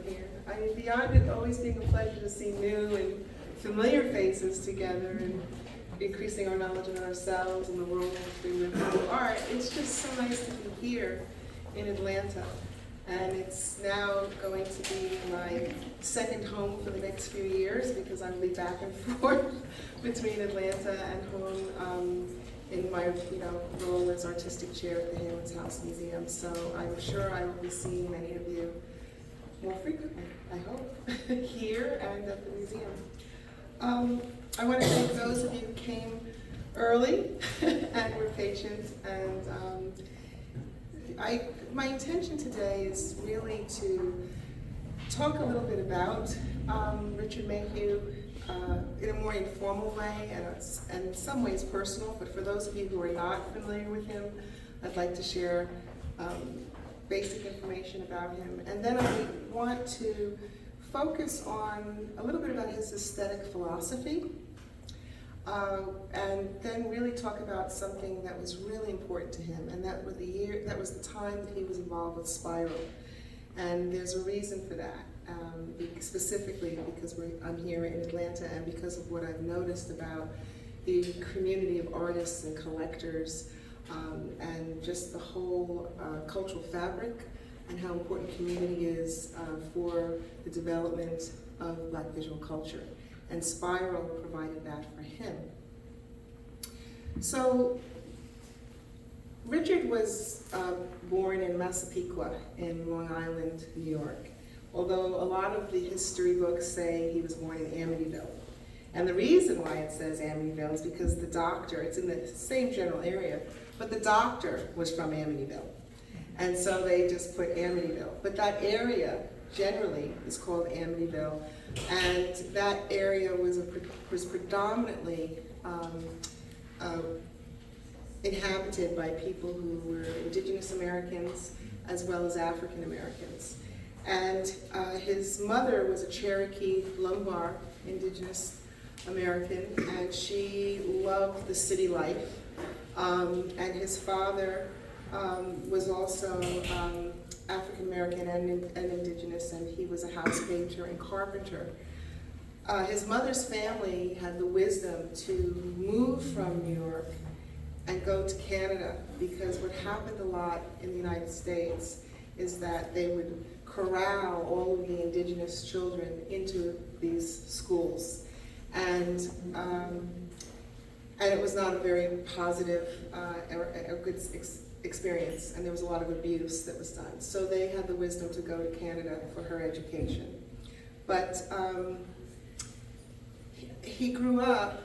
here. I mean, beyond it always being a pleasure to see new and familiar faces together and increasing our knowledge about ourselves and the world in which we live through art, it's just so nice to be here in Atlanta. And it's now going to be my second home for the next few years because I'm going to be back and forth between Atlanta and home in my role as artistic chair at the Hammonds House Museum. So I'm sure I will be seeing many of you more frequently, I hope, here and at the museum. I want to thank those of you who came early and were patient. And my intention today is really to talk a little bit about Richard Mayhew in a more informal way and in some ways personal, but for those of you who are not familiar with him, I'd like to share basic information about him. And then I want to focus on a little bit about his aesthetic philosophy, and then really talk about something that was really important to him, and that was the time that he was involved with Spiral. And there's a reason for that, specifically because I'm here in Atlanta and because of what I've noticed about the community of artists and collectors, and just the whole cultural fabric and how important community is for the development of Black visual culture. And Spiral provided that for him. So Richard was born in Massapequa in Long Island, New York, although a lot of the history books say he was born in Amityville. And the reason why it says Amityville is because the doctor, it's in the same general area, but the doctor was from Amityville. And so they just put Amityville. But that area generally is called Amityville, and that area was predominantly inhabited by people who were Indigenous Americans as well as African Americans. And his mother was a Cherokee Lombard Indigenous American, and she loved the city life. And his father was also African American and Indigenous, and he was a house painter and carpenter. His mother's family had the wisdom to move from New York and go to Canada, because what happened a lot in the United States is that they would corral all of the Indigenous children into these schools. And it was not a very positive or good experience, and there was a lot of abuse that was done. So they had the wisdom to go to Canada for her education. But he grew up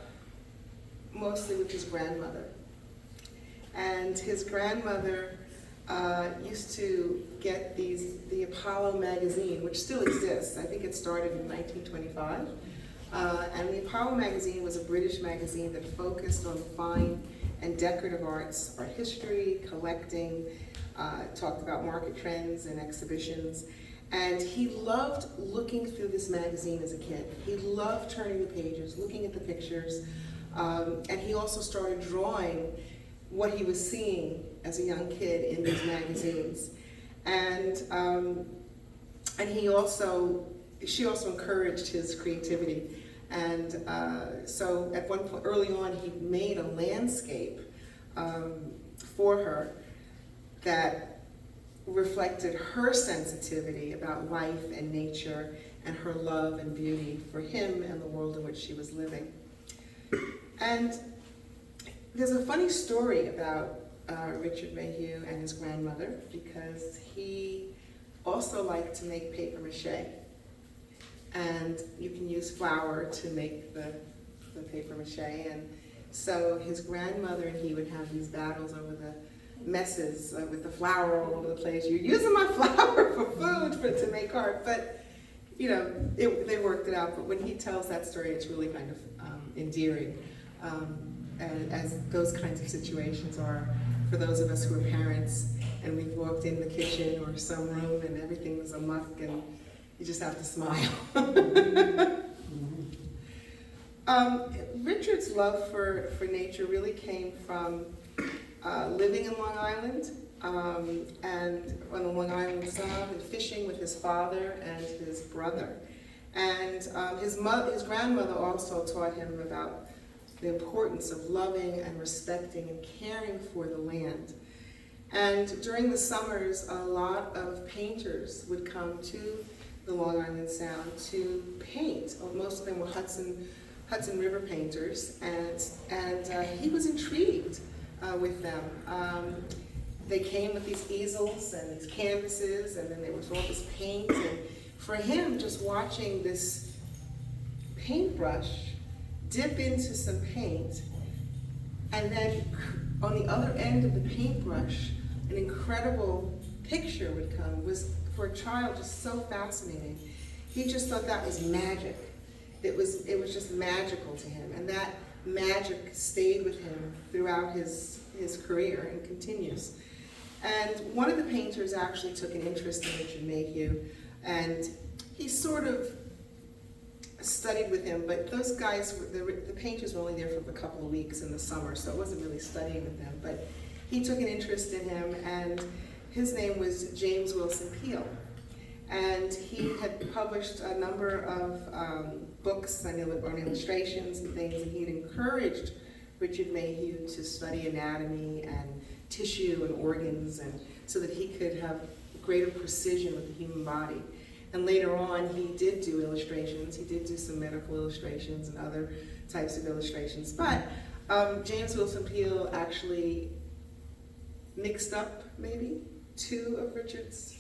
mostly with his grandmother. And his grandmother used to get the Apollo magazine, which still exists. I think it started in 1925. And the Apollo magazine was a British magazine that focused on fine and decorative arts, art history, collecting, talked about market trends and exhibitions. And he loved looking through this magazine as a kid. He loved turning the pages, looking at the pictures, and he also started drawing what he was seeing as a young kid in these magazines. And she also encouraged his creativity. And so at one point, early on, he made a landscape for her that reflected her sensitivity about life and nature and her love and beauty for him and the world in which she was living. And there's a funny story about Richard Mayhew and his grandmother, because he also liked to make paper mache. And you can use flour to make the paper mache. And so his grandmother and he would have these battles over the messes with the flour all over the place. You're using my flour for food to make art. But, you know, they worked it out. But when he tells that story, it's really kind of endearing. And as those kinds of situations are for those of us who are parents, and we've walked in the kitchen or some room and everything was amuck, and you just have to smile. Richard's love for nature really came from living in Long Island and on the Long Island Sound, and fishing with his father and his brother. And his grandmother also taught him about the importance of loving and respecting and caring for the land. And during the summers, a lot of painters would come to the Long Island Sound to paint. Most of them were Hudson River painters, and he was intrigued with them. They came with these easels and these canvases, and then there was all this paint. And for him, just watching this paintbrush dip into some paint, and then on the other end of the paintbrush, an incredible picture would come, was, for a child, just so fascinating. He just thought that was magic. It was just magical to him, and that magic stayed with him throughout his career and continues. And one of the painters actually took an interest in Richard Mayhew, and he sort of studied with him, but those guys, the painters were only there for a couple of weeks in the summer, so it wasn't really studying with them, but he took an interest in him, and his name was James Wilson Peale. And he had published a number of books on illustrations and things, and he had encouraged Richard Mayhew to study anatomy and tissue and organs, and so that he could have greater precision with the human body. And later on, he did do illustrations. He did do some medical illustrations and other types of illustrations. But James Wilson Peale actually mixed up, maybe, two of Richard's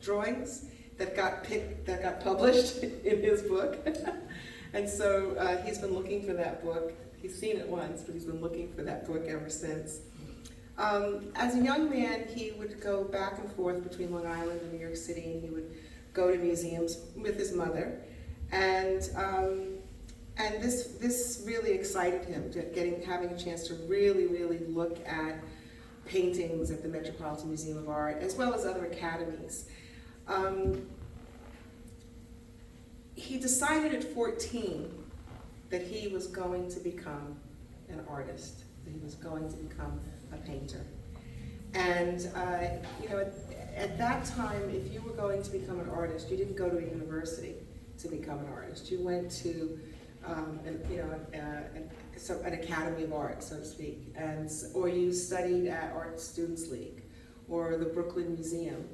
drawings that got published in his book. And so he's been looking for that book. He's seen it once, but he's been looking for that book ever since. As a young man, he would go back and forth between Long Island and New York City, and he would go to museums with his mother. And this really excited him, having a chance to really, really look at paintings at the Metropolitan Museum of Art, as well as other academies. He decided at 14 that he was going to become an artist, that he was going to become a painter. And at that time, if you were going to become an artist, you didn't go to a university to become an artist. You went to an academy of art, so to speak, or you studied at Art Students League, or the Brooklyn Museum,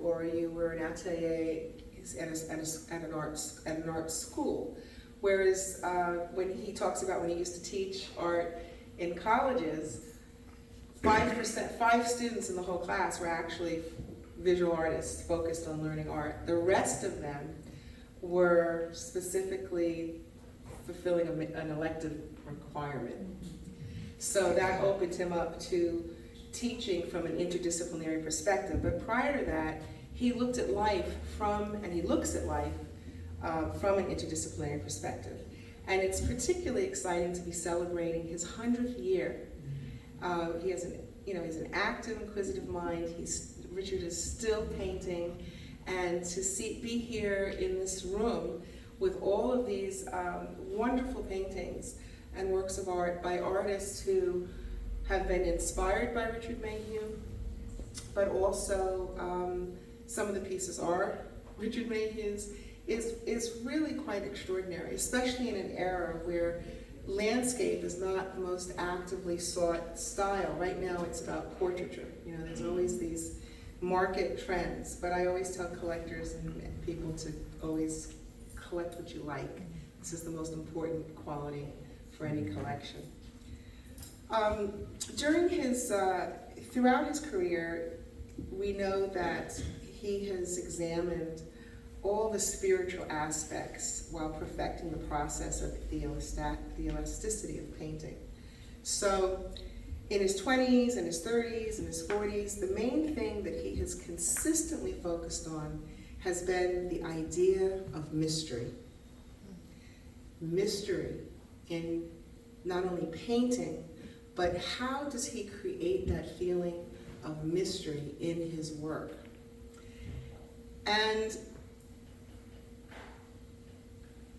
or you were an atelier at an art school. Whereas when he talks about when he used to teach art in colleges, 5 students in the whole class were actually visual artists focused on learning art. The rest of them were specifically fulfilling an elective requirement. So that opened him up to teaching from an interdisciplinary perspective. But prior to that, he looked at life and he looks at life from an interdisciplinary perspective. And it's particularly exciting to be celebrating his 100th year. He has he's an active, inquisitive mind. Richard is still painting, and to be here in this room with all of these wonderful paintings and works of art by artists who have been inspired by Richard Mayhew, but also some of the pieces are Richard Mayhew's, is really quite extraordinary, especially in an era where landscape is not the most actively sought style. Right now it's about portraiture. There's always these market trends, but I always tell collectors and people to always collect what you like. This is the most important quality for any collection. Throughout his career, we know that he has examined all the spiritual aspects while perfecting the process of the elasticity of painting. So in his 20s and his 30s and his 40s, the main thing that he has consistently focused on has been the idea of mystery. Mystery in not only painting, but how does he create that feeling of mystery in his work? And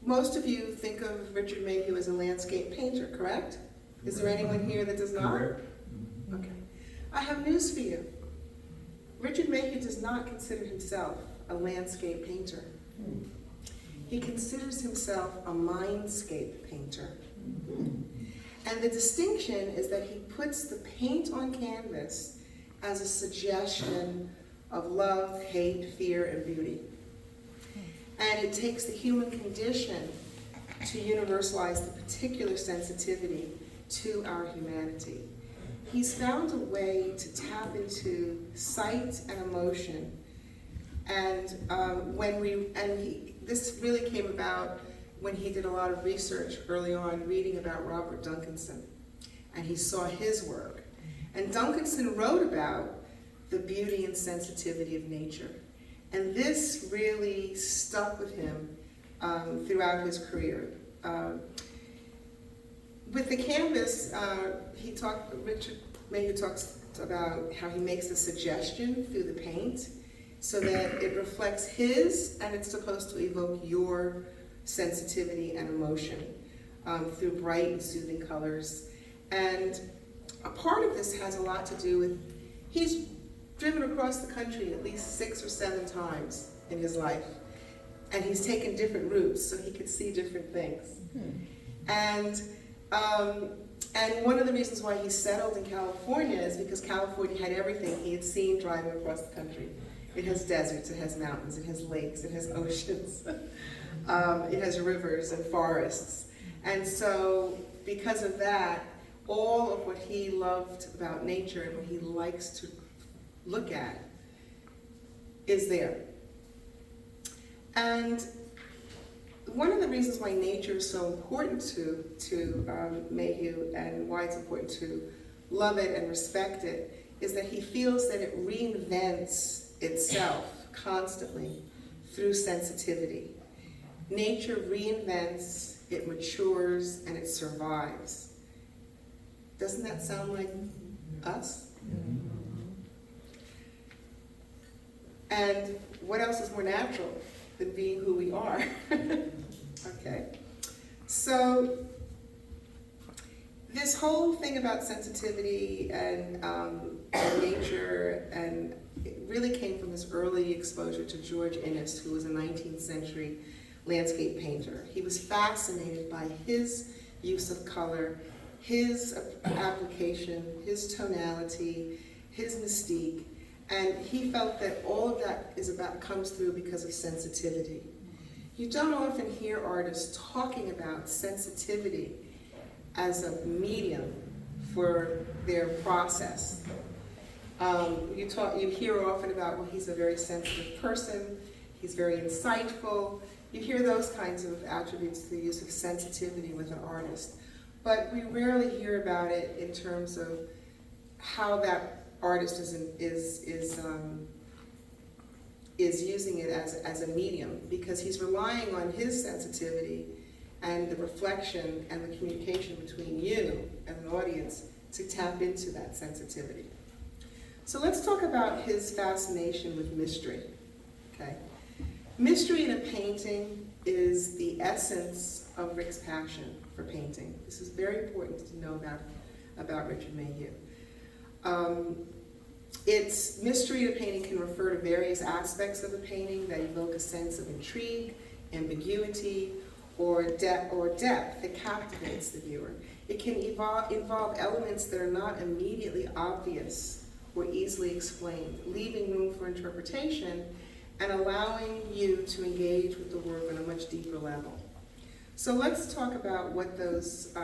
most of you think of Richard Mayhew as a landscape painter, correct? Is there anyone here that does not? Okay. I have news for you. Richard Mayhew does not consider himself a landscape painter. He considers himself a mindscape painter. And the distinction is that he puts the paint on canvas as a suggestion of love, hate, fear, and beauty. And it takes the human condition to universalize the particular sensitivity to our humanity. He's found a way to tap into sight and emotion. And this really came about when he did a lot of research early on, reading about Robert Duncanson. And he saw his work. And Duncanson wrote about the beauty and sensitivity of nature. And this really stuck with him throughout his career. With the canvas, Richard Mayhew talks about how he makes a suggestion through the paint so that it reflects his, and it's supposed to evoke your sensitivity and emotion through bright and soothing colors. And a part of this has a lot to do with, he's driven across the country at least 6 or 7 times in his life. And he's taken different routes so he could see different things. And one of the reasons why he settled in California is because California had everything he had seen driving across the country. It has deserts, it has mountains, it has lakes, it has oceans, it has rivers and forests. And so because of that, all of what he loved about nature and what he likes to look at is there. And one of the reasons why nature is so important to Mayhew and why it's important to love it and respect it is that he feels that it reinvents itself constantly through sensitivity. Nature reinvents, it matures, and it survives. Doesn't that sound like us? And what else is more natural than being who we are? Okay. So this whole thing about sensitivity and nature, and it really came from his early exposure to George Inness, who was a 19th century landscape painter. He was fascinated by his use of color, his application, his tonality, his mystique, and he felt that all of that comes through because of sensitivity. You don't often hear artists talking about sensitivity as a medium for their process. You hear often about, well, he's a very sensitive person, he's very insightful. You hear those kinds of attributes to the use of sensitivity with an artist. But we rarely hear about it in terms of how that artist is using it as a medium, because he's relying on his sensitivity and the reflection and the communication between you and an audience to tap into that sensitivity. So let's talk about his fascination with mystery. Okay? Mystery in a painting is the essence of Rick's passion for painting. This is very important to know about Richard Mayhew. Mystery in a painting can refer to various aspects of a painting that evoke a sense of intrigue, ambiguity, or depth that captivates the viewer. It can involve elements that are not immediately obvious or easily explained, leaving room for interpretation and allowing you to engage with the work on a much deeper level. So let's talk about what those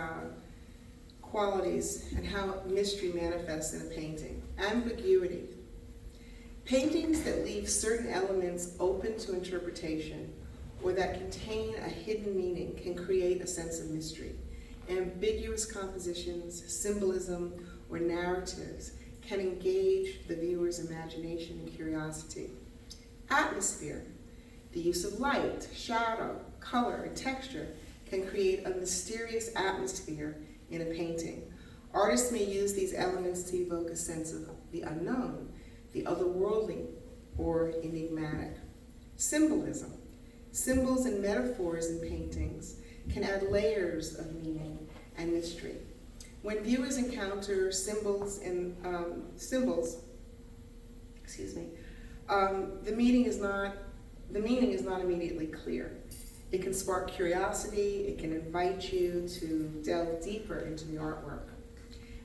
qualities and how mystery manifests in a painting. Ambiguity. Paintings that leave certain elements open to interpretation or that contain a hidden meaning can create a sense of mystery. Ambiguous compositions, symbolism, or narratives can engage the viewer's imagination and curiosity. Atmosphere. The use of light, shadow, color, and texture can create a mysterious atmosphere in a painting. Artists may use these elements to evoke a sense of the unknown, the otherworldly, or enigmatic. Symbolism. Symbols and metaphors in paintings can add layers of meaning and mystery. When viewers encounter symbols, excuse me, the meaning is not immediately clear. It can spark curiosity, it can invite you to delve deeper into the artwork.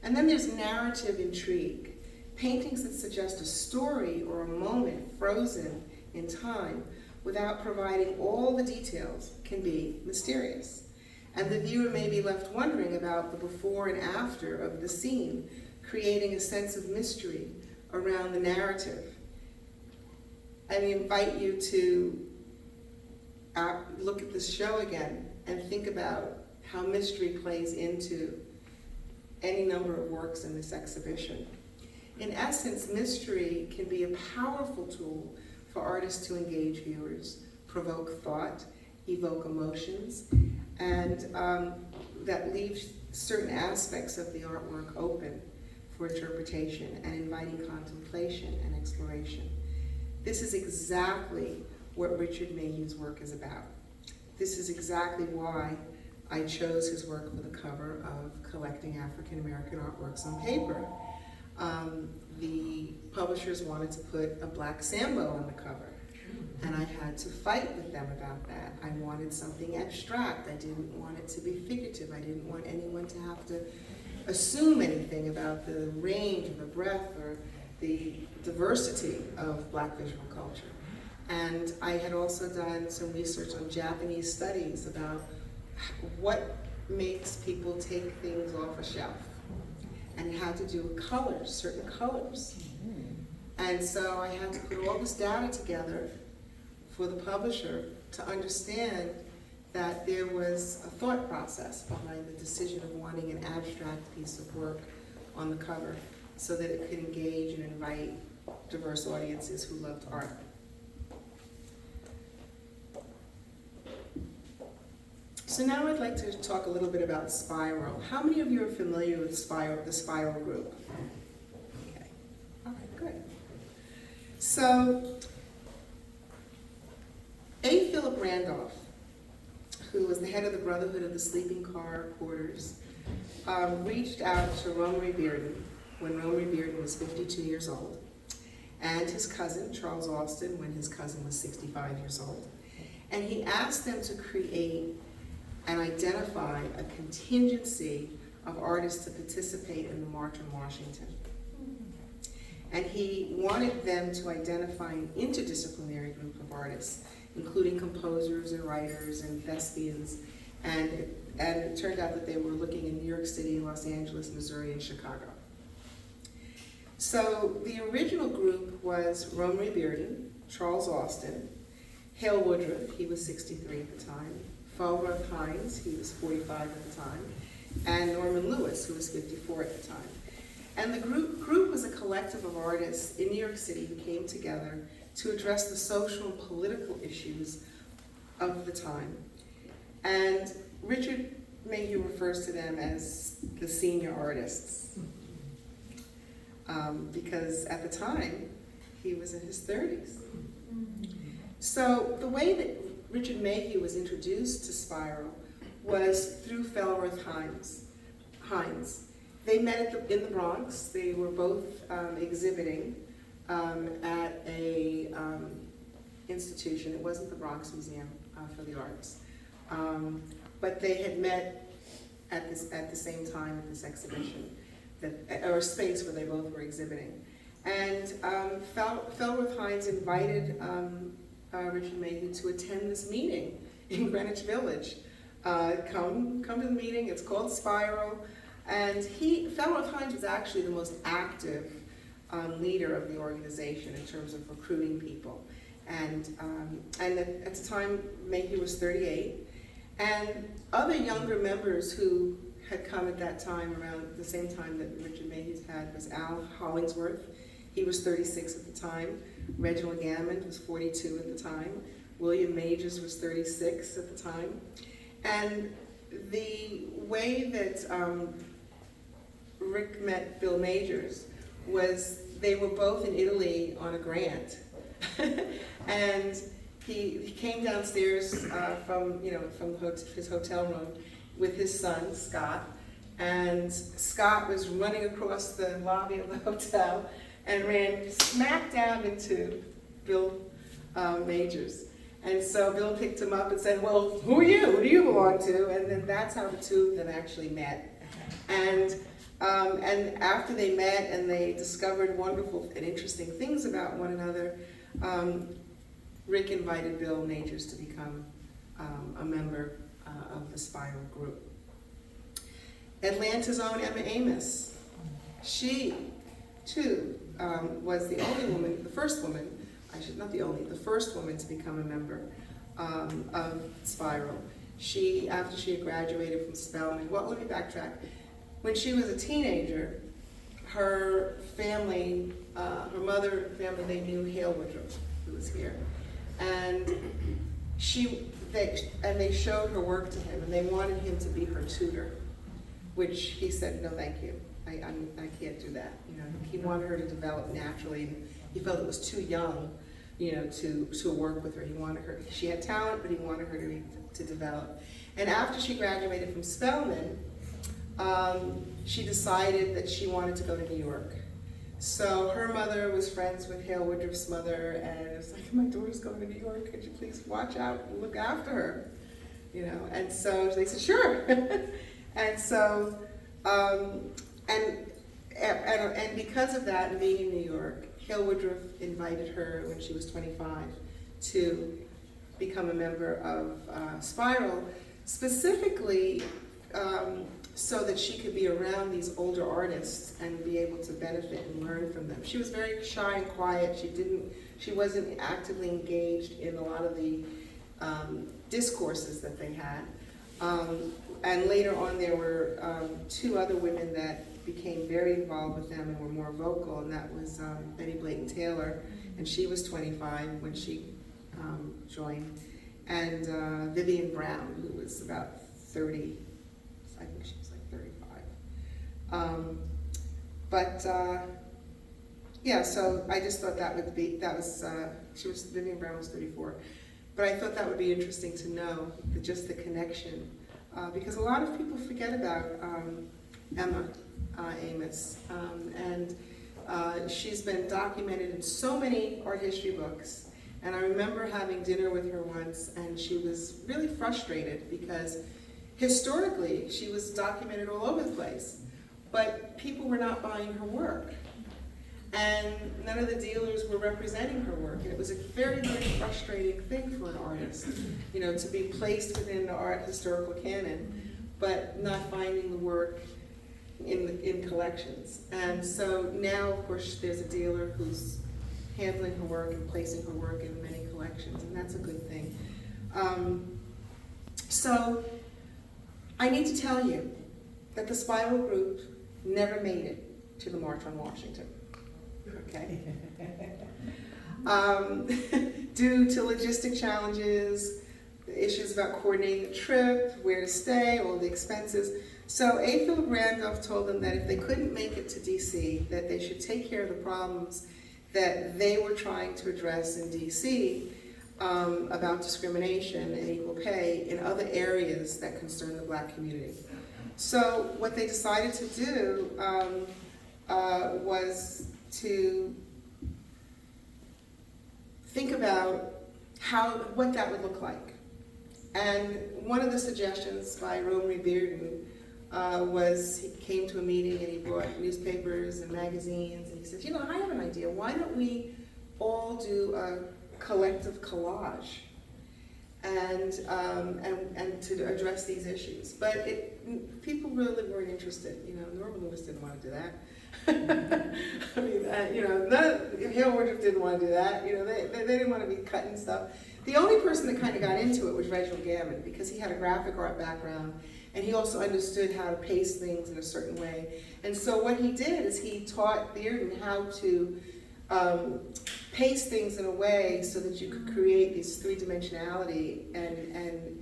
And then there's narrative intrigue. Paintings that suggest a story or a moment frozen in time without providing all the details can be mysterious. And the viewer may be left wondering about the before and after of the scene, creating a sense of mystery around the narrative. I invite you to look at this show again and think about how mystery plays into any number of works in this exhibition. In essence, mystery can be a powerful tool for artists to engage viewers, provoke thought, evoke emotions, and that leaves certain aspects of the artwork open for interpretation and inviting contemplation and exploration. This is exactly what Richard Mayhew's work is about. This is exactly why I chose his work for the cover of Collecting African American Artworks on Paper. The publishers wanted to put a black Sambo on the cover, and I had to fight with them about that. I wanted something abstract. I didn't want it to be figurative. I didn't want anyone to have to assume anything about the range or the breadth or the diversity of black visual culture. And I had also done some research on Japanese studies about what makes people take things off a shelf, and it had to do with colors, certain colors. And so I had to put all this data together for the publisher to understand that there was a thought process behind the decision of wanting an abstract piece of work on the cover so that it could engage and invite diverse audiences who loved art. So now I'd like to talk a little bit about Spiral. How many of you are familiar with the Spiral group? Okay, all right, good. So, A. Philip Randolph, who was the head of the Brotherhood of the Sleeping Car Porters, reached out to Romery Bearden when Romery Bearden was 52 years old, and his cousin, Charles Austin, when his cousin was 65 years old. And he asked them to create and identify a contingency of artists to participate in the March on Washington. And he wanted them to identify an interdisciplinary group of artists, including composers and writers and thespians, and it turned out that they were looking in New York City, Los Angeles, Missouri, and Chicago. So the original group was Romery Bearden, Charles Austin, Hale Woodruff, he was 63 at the time, Falworth Hines, he was 45 at the time, and Norman Lewis, who was 54 at the time. And the group was a collective of artists in New York City who came together to address the social and political issues of the time. And Richard Mayhew refers to them as the senior artists, because at the time, he was in his 30s. So the way that Richard Mayhew was introduced to Spiral was through Falworth Hines. They met in the Bronx. They were both exhibiting at a institution. It wasn't the Bronx Museum for the Arts, but they had met at the same time at this exhibition, or a space where they both were exhibiting. And Falworth Hines invited Richard Mayhew to attend this meeting in Greenwich Village. Come to the meeting. It's called Spiral. And Falworth Hines was actually the most active leader of the organization in terms of recruiting people. And at the time, Mayhew was 38. And other younger members who had come at that time, around the same time that Richard Mayhew had, was Al Hollingsworth. He was 36 at the time. Reginald Gammond was 42 at the time. William Majors was 36 at the time. And the way that Rick met Bill Majors was they were both in Italy on a grant. And he came downstairs from his hotel room with his son, Scott, And Scott was running across the lobby of the hotel and ran smack down into Bill Majors. And so Bill picked him up and said, well, who are you? Who do you belong to? And then that's how the two of them actually met. And after they met and they discovered wonderful and interesting things about one another, Rick invited Bill Majors to become a member of the Spiral group. Atlanta's own Emma Amos, she too was the only woman, the first woman, not the only, the first woman to become a member of Spiral. She, after she had graduated from Spelman, well, let me backtrack. When she was a teenager, her family, her mother family, they knew Hale Woodruff, who was here. And they showed her work to him, and they wanted him to be her tutor, which he said, no, thank you. I can't do that. You know, he wanted her to develop naturally. He felt it was too young, you know, to work with her. He wanted her. She had talent, but he wanted her to develop. And after she graduated from Spelman, she decided that she wanted to go to New York. So her mother was friends with Hale Woodruff's mother, and it was like, my daughter's going to New York. Could you please watch out and look after her? You know, and so they said, sure. And so, and because of that, and being in New York, Hale Woodruff invited her when she was 25 to become a member of Spiral, specifically so that she could be around these older artists and be able to benefit and learn from them. She was very shy and quiet. She wasn't actively engaged in a lot of the discourses that they had. And later on, there were two other women that became very involved with them and were more vocal, and that was Betty Blayton Taylor, and she was 25 when she joined, and Vivian Brown, who was about 30, I think she was like 35. Yeah, so I just thought Vivian Brown was 34. But I thought that would be interesting to know, just the connection. Because a lot of people forget about Emma Amos. And she's been documented in so many art history books. And I remember having dinner with her once, and she was really frustrated because historically she was documented all over the place, but people were not buying her work. And none of the dealers were representing her work. And it was a very, very frustrating thing for an artist, you know, to be placed within the art historical canon, but not finding the work in collections. And so now, of course, there's a dealer who's handling her work and placing her work in many collections, and that's a good thing. So I need to tell you that the Spiral group never made it to the March on Washington. Okay. Due to logistic challenges, the issues about coordinating the trip, where to stay, all the expenses. So A. Philip Randolph told them that if they couldn't make it to DC, that they should take care of the problems that they were trying to address in DC about discrimination and equal pay in other areas that concern the Black community. So what they decided to do was to think about what that would look like. And one of the suggestions by Romary Bearden was he came to a meeting and he brought newspapers and magazines, and he said, you know, I have an idea. Why don't we all do a collective collage and to address these issues? But people really weren't interested. You know, Norman Lewis didn't want to do that. I mean, you know, Hale Woodruff didn't want to do that. You know, they didn't want to be cutting stuff. The only person that kind of got into it was Reginald Gammon, because he had a graphic art background, and he also understood how to paste things in a certain way. And so what he did is he taught Bearden how to paste things in a way so that you could create this three-dimensionality, and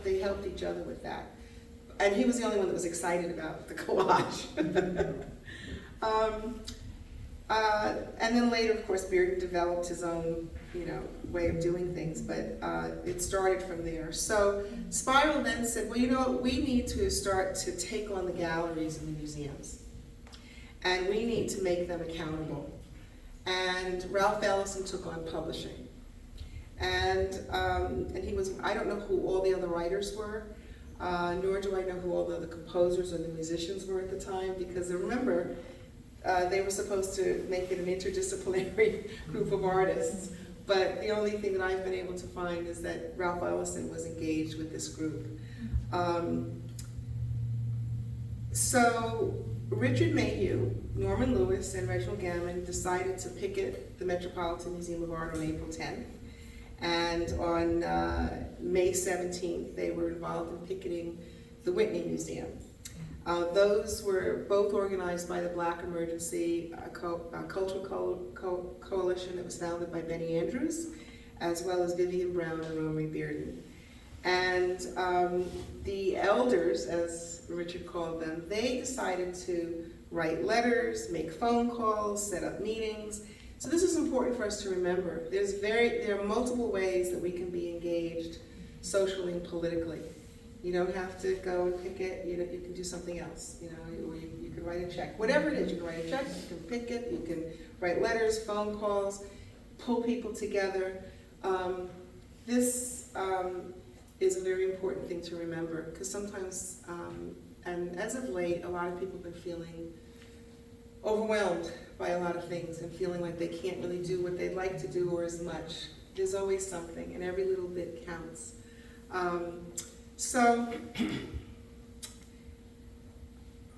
they helped each other with that. And he was the only one that was excited about the collage. And then later, of course, Bearden developed his own, way of doing things, but it started from there. So Spiral then said, well, we need to start to take on the galleries and the museums, and we need to make them accountable. And Ralph Ellison took on publishing. And he was, I don't know who all the other writers were, nor do I know who all the other composers or the musicians were at the time, because remember, they were supposed to make it an interdisciplinary group of artists. But the only thing that I've been able to find is that Ralph Ellison was engaged with this group. So Richard Mayhew, Norman Lewis, and Reginald Gammon decided to picket the Metropolitan Museum of Art on April 10th. And on May 17th, they were involved in picketing the Whitney Museum. Those were both organized by the Black Emergency Cultural Coalition that was founded by Benny Andrews, as well as Vivian Brown and Romery Bearden. And the elders, as Richard called them, they decided to write letters, make phone calls, set up meetings. So this is important for us to remember. There are multiple ways that we can be engaged socially and politically. You don't have to go and picket, you can do something else, or you can write a check. Whatever it is, you can write a check, you can picket, you can write letters, phone calls, pull people together. This is a very important thing to remember, because sometimes, and as of late, a lot of people have been feeling overwhelmed by a lot of things and feeling like they can't really do what they'd like to do or as much. There's always something, and every little bit counts. So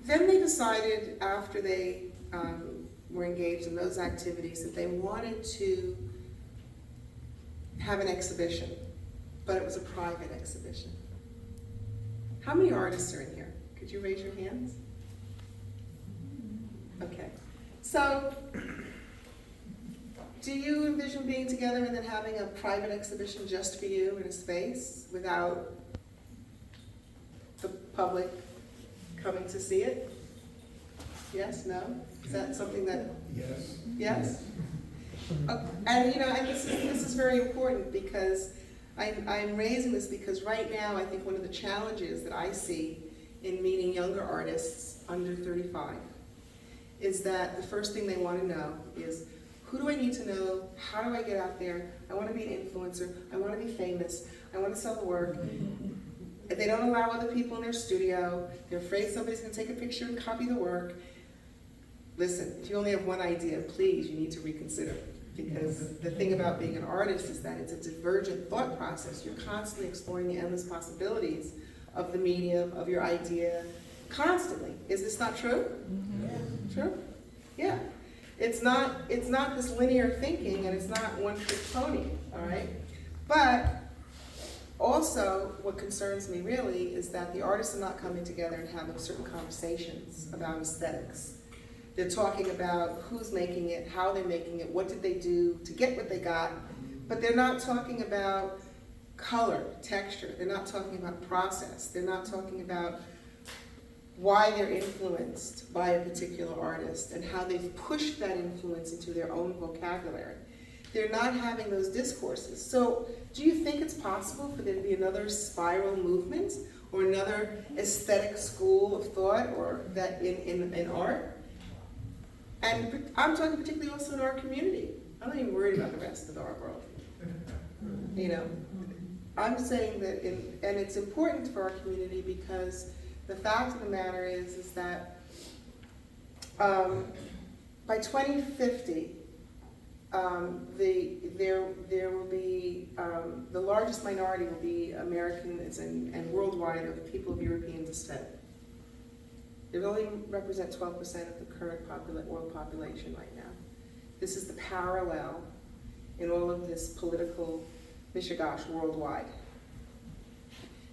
then they decided, after they were engaged in those activities, that they wanted to have an exhibition, but it was a private exhibition. How many artists are in here? Could you raise your hands? Okay. So, do you envision being together and then having a private exhibition just for you in a space without the public coming to see it? Yes, no? Is that something that? Yes. Yes? And this is very important, because I'm raising this because right now I think one of the challenges that I see in meeting younger artists under 35 is that the first thing they want to know is, who do I need to know? How do I get out there? I want to be an influencer. I want to be famous. I want to sell the work. They don't allow other people in their studio. They're afraid somebody's going to take a picture and copy the work. Listen, if you only have one idea, please, you need to reconsider. Because the thing about being an artist is that it's a divergent thought process. You're constantly exploring the endless possibilities of the medium, of your idea, constantly. Is this not true? Mm-hmm. True? Yeah. It's not this linear thinking, and it's not one trick pony, all right? But also, what concerns me really is that the artists are not coming together and having certain conversations about aesthetics. They're talking about who's making it, how they're making it, what did they do to get what they got, but they're not talking about color, texture. They're not talking about process. They're not talking about why they're influenced by a particular artist and how they've pushed that influence into their own vocabulary. They're not having those discourses. So do you think it's possible for there to be another spiral movement or another aesthetic school of thought or that in art? And I'm talking particularly also in our community. I'm not even worried about the rest of the art world. I'm saying that, and it's important for our community because the fact of the matter is that by 2050, there will be, the largest minority will be Americans and worldwide of people of European descent. They only represent 12% of the current world population right now. This is the parallel in all of this political mishigash worldwide.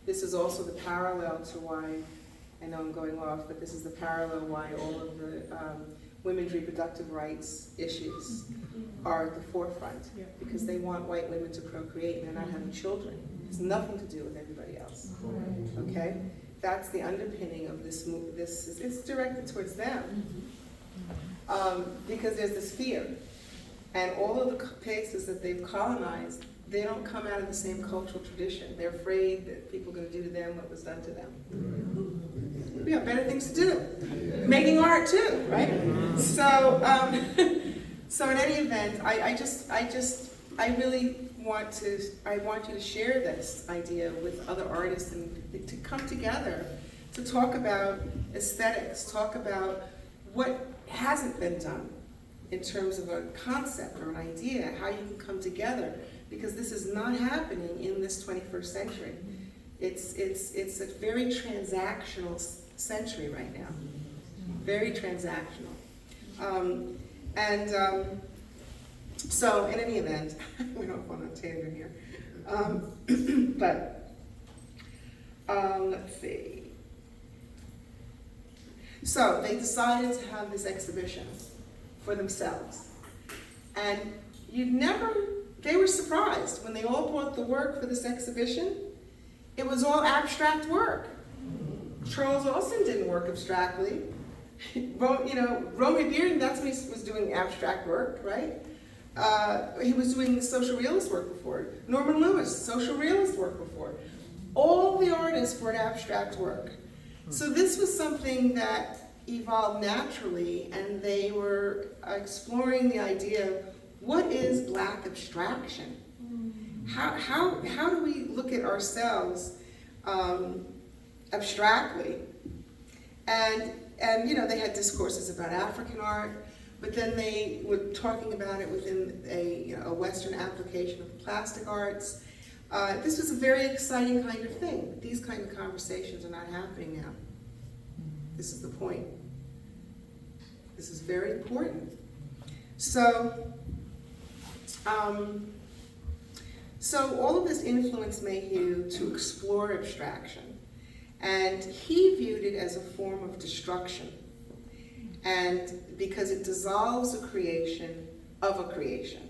This is also the parallel to why, I know I'm going off, but this is the parallel why all of the women's reproductive rights issues are at the forefront, because they want white women to procreate and they're not having children. It's nothing to do with everybody else, okay? That's the underpinning of this move. It's directed towards them. because there's this fear. And all of the places that they've colonized, they don't come out of the same cultural tradition. They're afraid that people are going to do to them what was done to them. We have better things to do. Making art too, right? So, so in any event, I really want you to share this idea with other artists and to come together to talk about aesthetics, talk about what hasn't been done in terms of a concept or an idea, how you can come together, because this is not happening in this 21st century. It's a very transactional century right now, very transactional. So in any event, we don't want to tangent here, but let's see. So they decided to have this exhibition for themselves. And they were surprised when they all brought the work for this exhibition. It was all abstract work. Charles Olson didn't work abstractly. Romy Bearden, that's when he was doing abstract work, right? He was doing social realist work before. Norman Lewis, social realist work before. All the artists brought abstract work. So this was something that evolved naturally, and they were exploring the idea of what is Black abstraction? How do we look at ourselves abstractly? And they had discourses about African art, but then they were talking about it within a Western application of plastic arts. This was a very exciting kind of thing. These kind of conversations are not happening now. This is the point. This is very important. So, all of this influenced Mayhew to explore abstraction. And he viewed it as a form of destruction. And because it dissolves a creation of a creation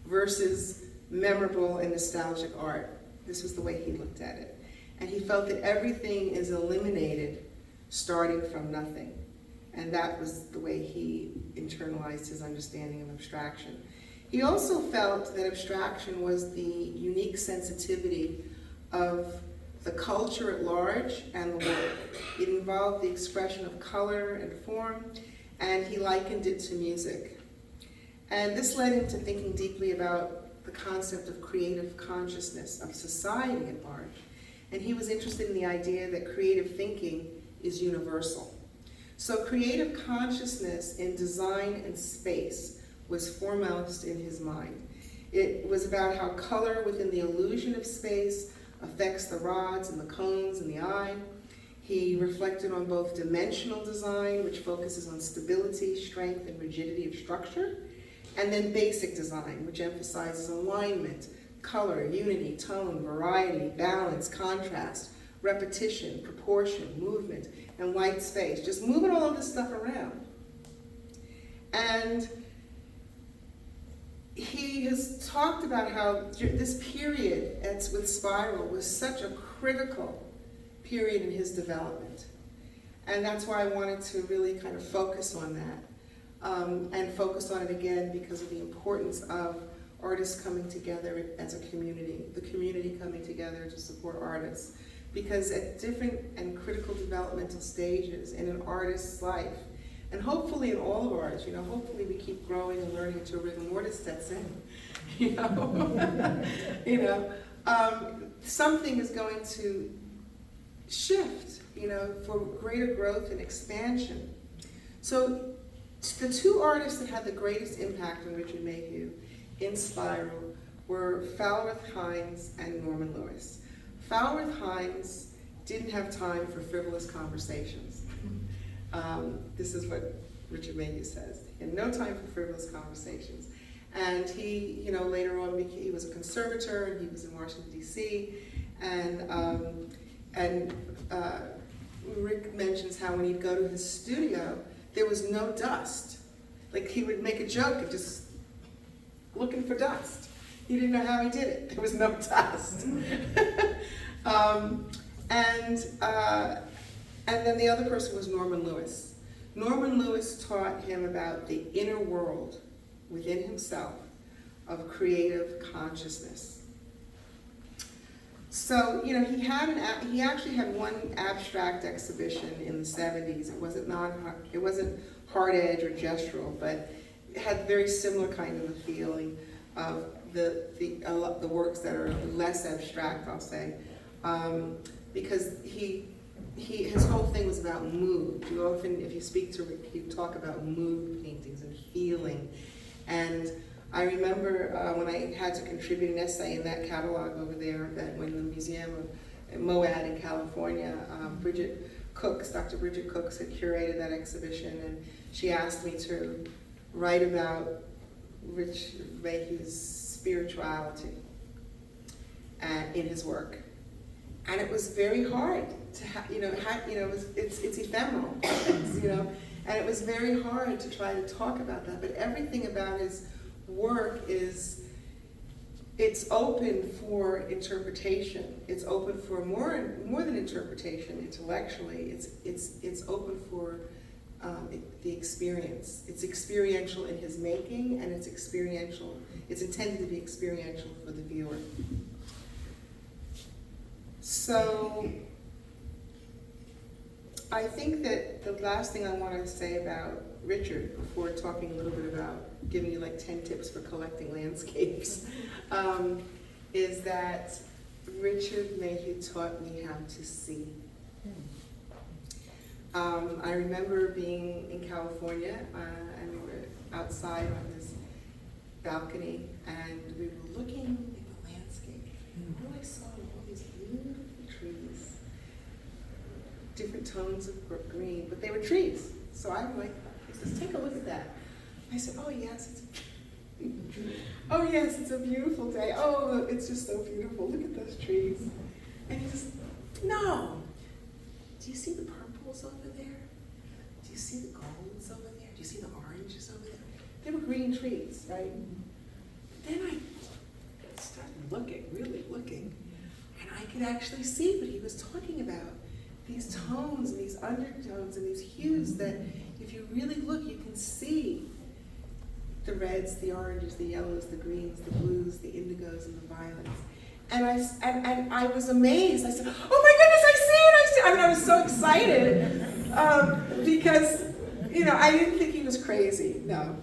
versus memorable and nostalgic art. This was the way he looked at it. And he felt that everything is eliminated starting from nothing. And that was the way he internalized his understanding of abstraction. He also felt that abstraction was the unique sensitivity of the culture at large and the work. It involved the expression of color and form, and he likened it to music. And this led him to thinking deeply about the concept of creative consciousness of society at large. And he was interested in the idea that creative thinking is universal. So creative consciousness in design and space was foremost in his mind. It was about how color within the illusion of space affects the rods and the cones in the eye. He reflected on both dimensional design, which focuses on stability, strength, and rigidity of structure, and then basic design, which emphasizes alignment, color, unity, tone, variety, balance, contrast, repetition, proportion, movement, and white space. Just moving all of this stuff around. And he has talked about how this period with Spiral was such a critical period in his development. And that's why I wanted to really kind of focus on that, and focus on it again because of the importance of artists coming together as a community, the community coming together to support artists. Because at different and critical developmental stages in an artist's life, and hopefully in all of ours, hopefully we keep growing and learning until rigor mortis sets in, something is going to shift, for greater growth and expansion. So the two artists that had the greatest impact on Richard Mayhew in Spiral were Falworth Hines and Norman Lewis. Falworth Hines didn't have time for frivolous conversations. This is what Richard Mayhew says. He had no time for frivolous conversations. And he, later on, he was a conservator, and he was in Washington, D.C., and Rick mentions how when he'd go to his studio, there was no dust. Like, he would make a joke of just looking for dust. He didn't know how he did it. There was no dust. And then the other person was Norman Lewis. Norman Lewis taught him about the inner world within himself of creative consciousness. So, you know, he actually had one abstract exhibition in the 70s. It wasn't hard edge or gestural, but it had very similar kind of a feeling of the works that are less abstract, I'll say, because his whole thing was about mood. You often, if you speak to Rick, you talk about mood paintings and feeling. And I remember when I had to contribute an essay in that catalog over there, that when the Museum of Moab in California, Dr. Bridget Cooks had curated that exhibition, and she asked me to write about Richard Mayhew's spirituality in his work. And it was very hard to it's ephemeral, and it was very hard to try to talk about that. But everything about his work it's open for interpretation. It's open for more than interpretation intellectually. It's open for the experience. It's experiential in his making, and it's experiential. It's intended to be experiential for the viewer. So I think that the last thing I want to say about Richard, before talking a little bit about giving you like 10 tips for collecting landscapes, is that Richard Mayhew taught me how to see. I remember being in California, and we were outside on this balcony, and we were looking at the landscape. And all I saw were all these beautiful trees, different tones of green, but they were trees. So I'm like, he says, take a look at that. I said, oh yes, it's a beautiful day. Oh, it's just so beautiful. Look at those trees. And he says, no. Do you see the purples over there? Do you see the golds over there? Do you see the oranges over there? They were green trees, right? Then I started really looking, and I could actually see what he was talking about. These tones and these undertones and these hues that if you really look, you can see the reds, the oranges, the yellows, the greens, the blues, the indigos, and the violets. And I was amazed. I said, oh my goodness, I see it. I mean, I was so excited because, I didn't think he was crazy. No.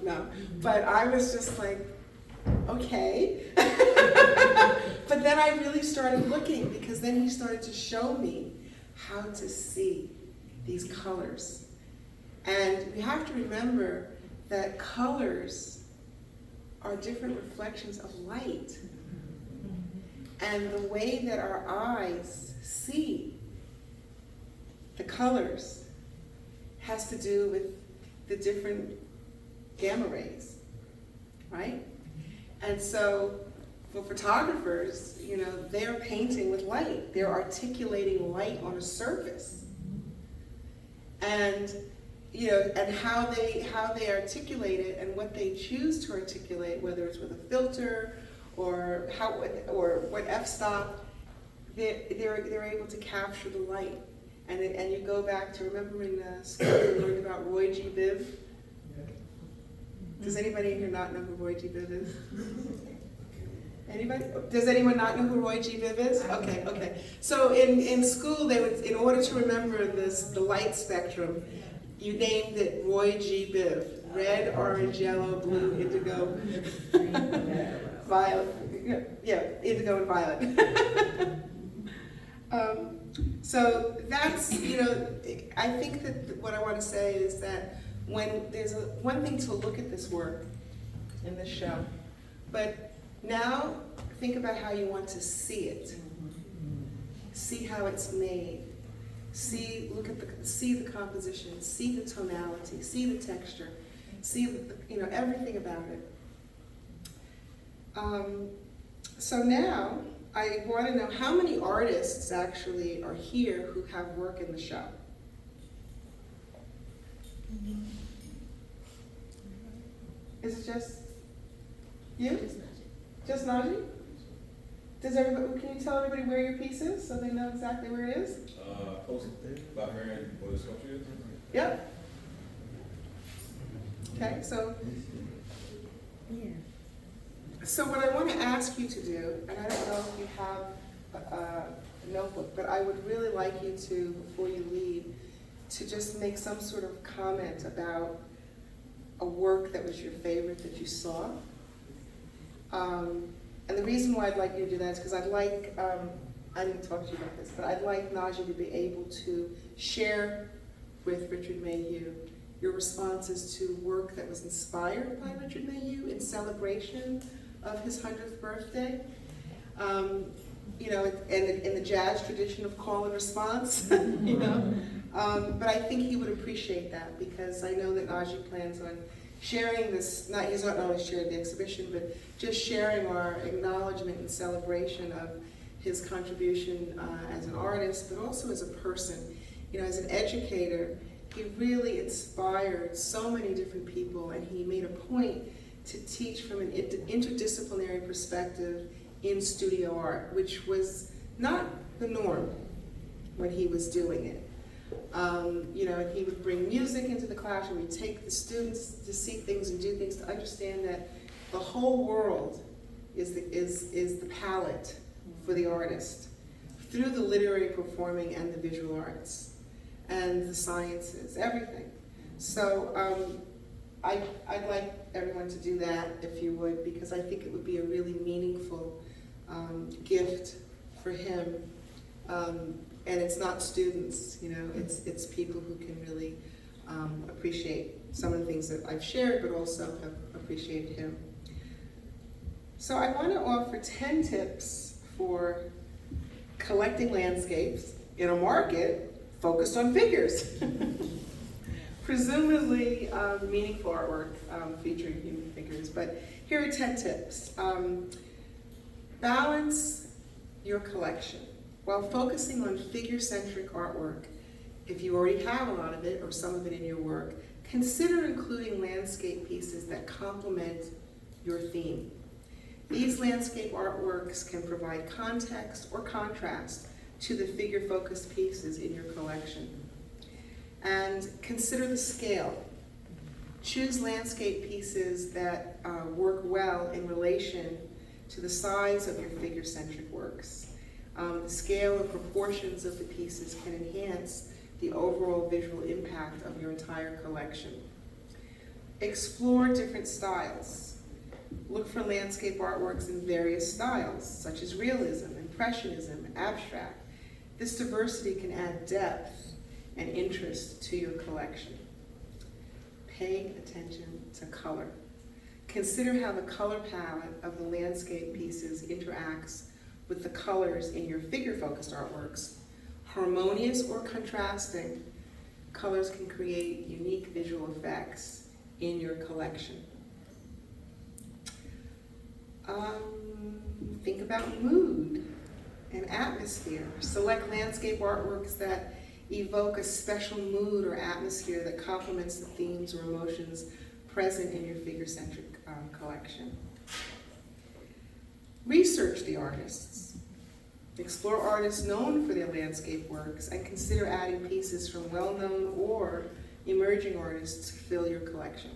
But I was just like, okay. But then I really started looking, because then he started to show me how to see these colors. And we have to remember that colors are different reflections of light. And the way that our eyes see the colors has to do with the different gamma rays, right? And so for photographers, they're painting with light. They're articulating light on a surface. And and how they articulate it and what they choose to articulate, whether it's with a filter or what f-stop, they're able to capture the light. And you go back to, remember in school you learned about Roy G. Biv? Does anybody in here not know who Roy G. Biv is? Anybody? Does anyone not know who Roy G. Biv is? Okay. So in school, they would, in order to remember the light spectrum, you named it Roy G. Biv. Red, orange, yellow, blue, indigo, violet. Yeah, indigo and violet. So that's, I think that what I want to say is that when there's one thing to look at this work in this show, but now think about how you want to see it. See how it's made. See the composition, see the tonality, see the texture, see everything about it. So now I want to know how many artists actually are here who have work in the show. Is it just you? Just Najee? Does everybody? Can you tell everybody where your piece is so they know exactly where it is? Posted there about her and what the sculpture is. Yep. Okay, so Yeah. So what I want to ask you to do, and I don't know if you have a notebook, but I would really like you to, before you leave, to just make some sort of comment about a work that was your favorite that you saw. And the reason why I'd like you to do that is because I'd like, I didn't talk to you about this, but I'd like Naji to be able to share with Richard Mayhew your responses to work that was inspired by Richard Mayhew in celebration of his 100th birthday. You know, in the jazz tradition of call and response, you know. But I think he would appreciate that, because I know that Naji plans on sharing this, he's not only shared the exhibition, but just sharing our acknowledgement and celebration of his contribution as an artist, but also as a person. You know, as an educator, he really inspired so many different people, and he made a point to teach from an interdisciplinary perspective in studio art, which was not the norm when he was doing it. You know, and he would bring music into the classroom, he'd take the students to see things and do things, to understand that the whole world is the palette for the artist, through the literary, performing, and the visual arts, and the sciences, everything. So I'd like everyone to do that, if you would, because I think it would be a really meaningful gift for him. And it's not students, you know, it's people who can really appreciate some of the things that I've shared, but also have appreciated him. So I want to offer 10 tips for collecting landscapes in a market focused on figures. Presumably meaningful artwork featuring human figures, but here are 10 tips. Balance your collection. While focusing on figure-centric artwork, if you already have a lot of it or some of it in your work, consider including landscape pieces that complement your theme. These landscape artworks can provide context or contrast to the figure-focused pieces in your collection. And consider the scale. Choose landscape pieces that work well in relation to the size of your figure-centric works. The scale and proportions of the pieces can enhance the overall visual impact of your entire collection. Explore different styles. Look for landscape artworks in various styles, such as realism, impressionism, abstract. This diversity can add depth and interest to your collection. Pay attention to color. Consider how the color palette of the landscape pieces interacts with the colors in your figure-focused artworks. Harmonious or contrasting, colors can create unique visual effects in your collection. Think about mood and atmosphere. Select landscape artworks that evoke a special mood or atmosphere that complements the themes or emotions present in your figure-centric collection. Research the artists. Explore artists known for their landscape works and consider adding pieces from well-known or emerging artists to fill your collection.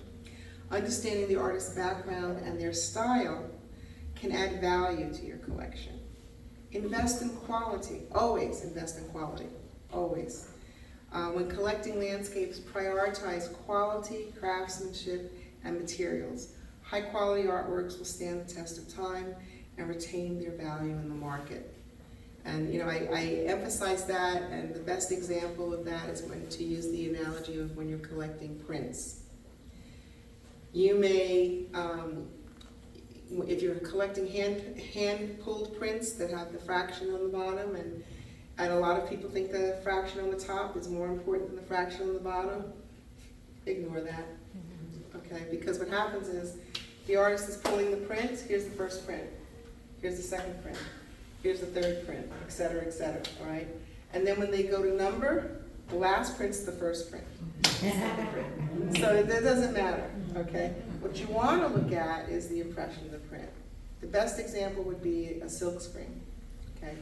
Understanding the artist's background and their style can add value to your collection. Invest in quality. Always invest in quality. Always. When collecting landscapes, prioritize quality, craftsmanship, and materials. High-quality artworks will stand the test of time and retain their value in the market. And you know, I emphasize that, and the best example of that is to use the analogy of when you're collecting prints. You may, if you're collecting hand-pulled prints that have the fraction on the bottom, and a lot of people think the fraction on the top is more important than the fraction on the bottom, ignore that, okay? Because what happens is the artist is pulling the print, here's the first print, here's the second print, here's the third print, et cetera, all right? And then when they go to number, the last print's the first print, second print. So that doesn't matter, okay? What you want to look at is the impression of the print. The best example would be a silk screen, okay?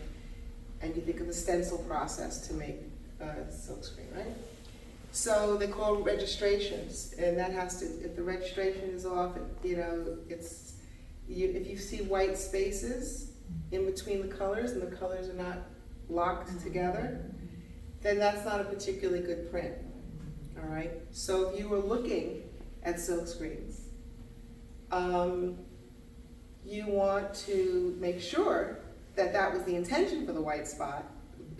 And you think of the stencil process to make a silk screen, right? So they call registrations, and that has to, if the registration is off, you know, it's, if you see white spaces in between the colors and the colors are not locked together, then that's not a particularly good print, all right? So if you were looking at silk screens, you want to make sure that that was the intention for the white spot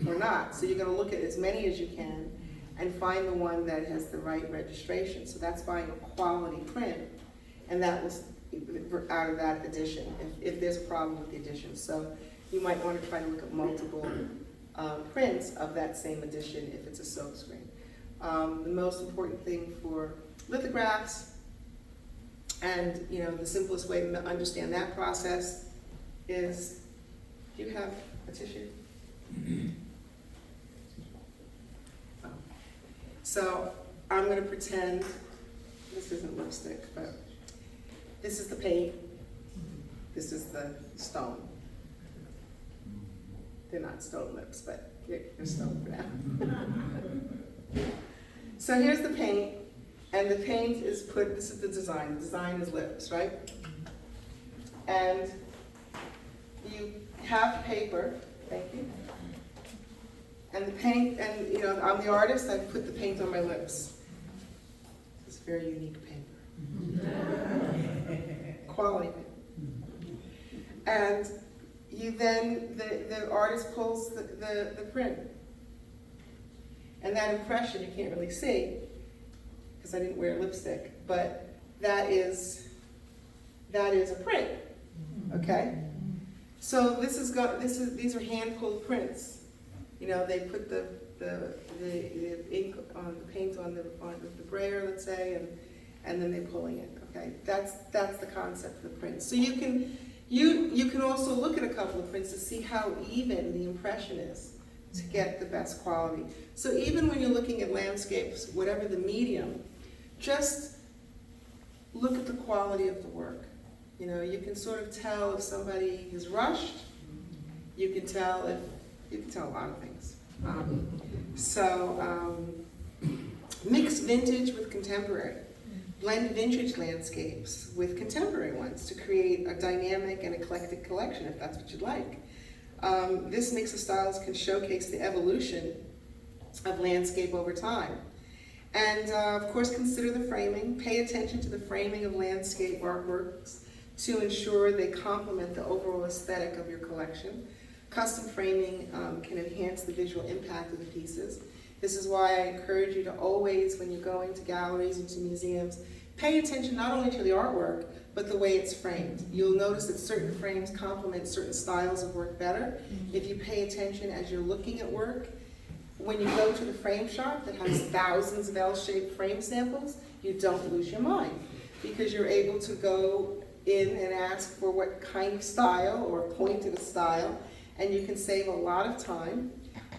or not. So you're gonna look at as many as you can and find the one that has the right registration. So that's buying a quality print, and that was out of that edition, if there's a problem with the edition. So you might want to try to look at multiple prints of that same edition if it's a silk screen. The most important thing for lithographs, and you know the simplest way to understand that process is, do you have a tissue? Oh. So I'm going to pretend this isn't lipstick, but this is the paint, this is the stone. They're not stone lips, but they're stone for now. So here's the paint, and the paint is put, this is the design is lips, right? And you have paper, thank you. And the paint, and you know, I'm the artist, I put the paint on my lips. It's very unique paper. Quality paint. And you then, the artist pulls the print. And that impression you can't really see, because I didn't wear lipstick, but that is a print, okay? So these are hand-pulled prints. You know, they put the ink on the paint on the brayer, let's say, and then they're pulling it. Okay, that's the concept of the print. So you can also look at a couple of prints to see how even the impression is to get the best quality. So even when you're looking at landscapes, whatever the medium, just look at the quality of the work. You know, you can sort of tell if somebody is rushed. You can tell a lot of things. Mix vintage with contemporary. Blend vintage landscapes with contemporary ones to create a dynamic and eclectic collection, if that's what you'd like. This mix of styles can showcase the evolution of landscape over time. And of course, consider the framing. Pay attention to the framing of landscape artworks to ensure they complement the overall aesthetic of your collection. Custom framing can enhance the visual impact of the pieces. This is why I encourage you to always, when you're going to galleries and to museums, pay attention not only to the artwork, but the way it's framed. You'll notice that certain frames complement certain styles of work better. If you pay attention as you're looking at work, when you go to the frame shop that has thousands of L-shaped frame samples, you don't lose your mind, because you're able to go in and ask for what kind of style or point of a style, and you can save a lot of time.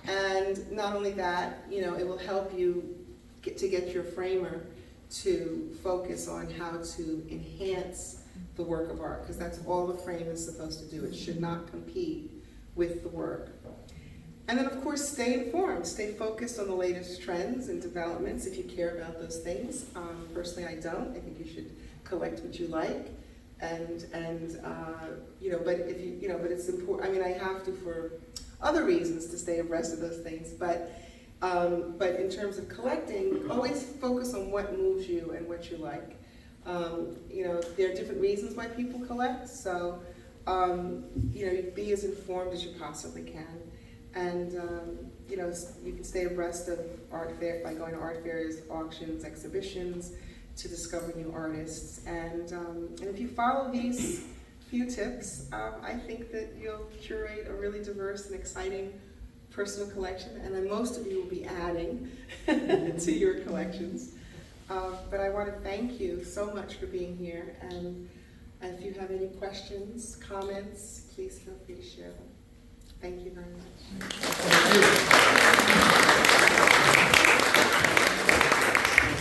And not only that, you know, it will help you get your framer to focus on how to enhance the work of art, because that's all the frame is supposed to do. It should not compete with the work. And then of course, stay informed, stay focused on the latest trends and developments if you care about those things. Personally, I don't. I think you should collect what you like. And you know, but if you know, but it's important. I mean, I have to for other reasons to stay abreast of those things. But in terms of collecting, always focus on what moves you and what you like. You know, there are different reasons why people collect. So you know, be as informed as you possibly can. And you know, you can stay abreast of art fair by going to art fairs, auctions, exhibitions, to discover new artists. And if you follow these few tips, I think that you'll curate a really diverse and exciting personal collection, and then most of you will be adding to your collections. But I want to thank you so much for being here, and if you have any questions, comments, please feel free to share them. Thank you very much.